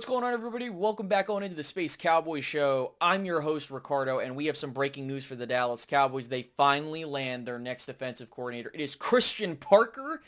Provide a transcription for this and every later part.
What's going on, everybody? Welcome back on into the Space Cowboys show. I'm your host, Ricardo, and we have some breaking news for the Dallas Cowboys. They finally land their next defensive coordinator. It is Christian Parker,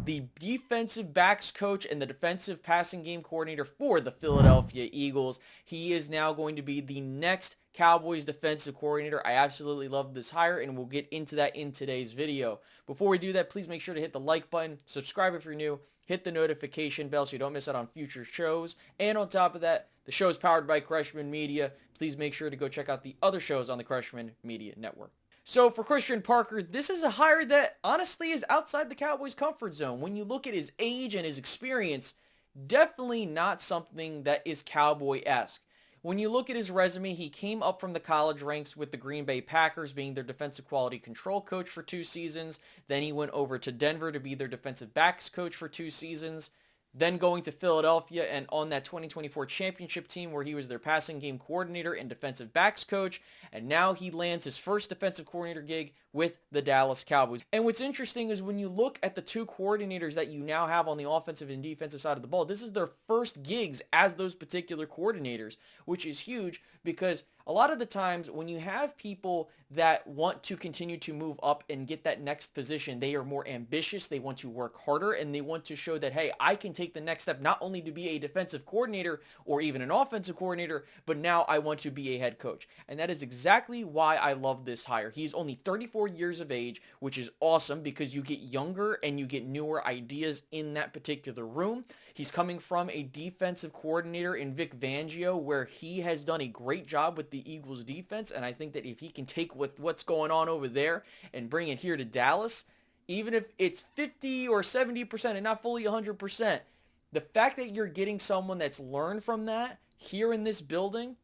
the defensive backs coach and the defensive passing game coordinator for the Philadelphia Eagles. He is now going to be the next Cowboys defensive coordinator. I absolutely love this hire, and we'll get into that in today's video. Before we do that, please make sure to hit the like button, subscribe if you're new, hit the notification bell so you don't miss out on future shows. And on top of that, the show is powered by Creshman Media. Please make sure to go check out the other shows on the Creshman Media Network. So for Christian Parker, this is a hire that honestly is outside the Cowboys' comfort zone. When you look at his age and his experience, definitely not something that is Cowboy-esque. When you look at his resume, he came up from the college ranks with the Green Bay Packers being their defensive quality control coach for 2 seasons. Then he went over to Denver to be their defensive backs coach for 2 seasons. Then going to Philadelphia and on that 2024 championship team where he was their passing game coordinator and defensive backs coach. And now he lands his first defensive coordinator gig with the Dallas Cowboys. And what's interesting is when you look at the 2 coordinators that you now have on the offensive and defensive side of the ball, this is their first gigs as those particular coordinators, which is huge because a lot of the times when you have people that want to continue to move up and get that next position, they are more ambitious, they want to work harder, and they want to show that, hey, I can take the next step not only to be a defensive coordinator or even an offensive coordinator, but now I want to be a head coach. And that is exactly why I love this hire. He's only 34 years of age, which is awesome because you get younger and you get newer ideas in that particular room. He's coming from a defensive coordinator in Vic Fangio where he has done a great job with the Eagles defense, and I think that if he can take what's going on over there and bring it here to Dallas, even if it's 50 or 70% and not fully 100%, the fact that you're getting someone that's learned from that here in this building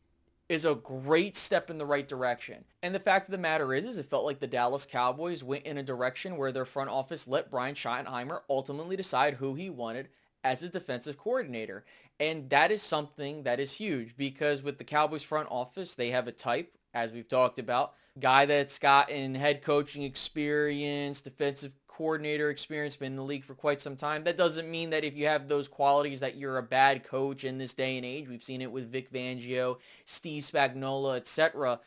is a great step in the right direction. And the fact of the matter is it felt like the Dallas Cowboys went in a direction where their front office let Brian Schottenheimer ultimately decide who he wanted as his defensive coordinator. And that is something that is huge because with the Cowboys front office, they have a type, as we've talked about, guy that's gotten head coaching experience, defensive coordinator experience, been in the league for quite some time. That doesn't mean that if you have those qualities that you're a bad coach in this day and age. We've seen it with Vic Fangio, Steve Spagnuolo, etc.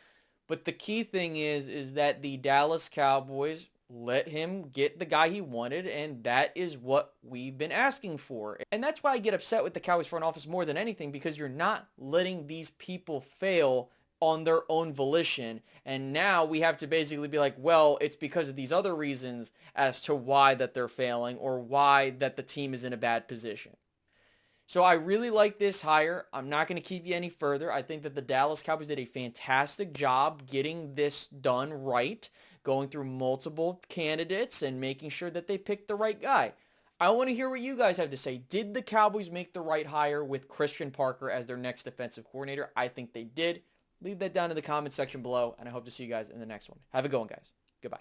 But the key thing is that the Dallas Cowboys let him get the guy he wanted, and that is what we've been asking for. And that's why I get upset with the Cowboys front office more than anything, because you're not letting these people fail on their own volition. And now we have to basically be like, well, it's because of these other reasons as to why that they're failing or why that the team is in a bad position. So I really like this hire. I'm not going to keep you any further. I think that the Dallas Cowboys did a fantastic job getting this done right, going through multiple candidates and making sure that they picked the right guy. I want to hear what you guys have to say. Did the Cowboys make the right hire with Christian Parker as their next defensive coordinator? I think they did. Leave that down in the comment section below, and I hope to see you guys in the next one. Have a good one, guys. Goodbye.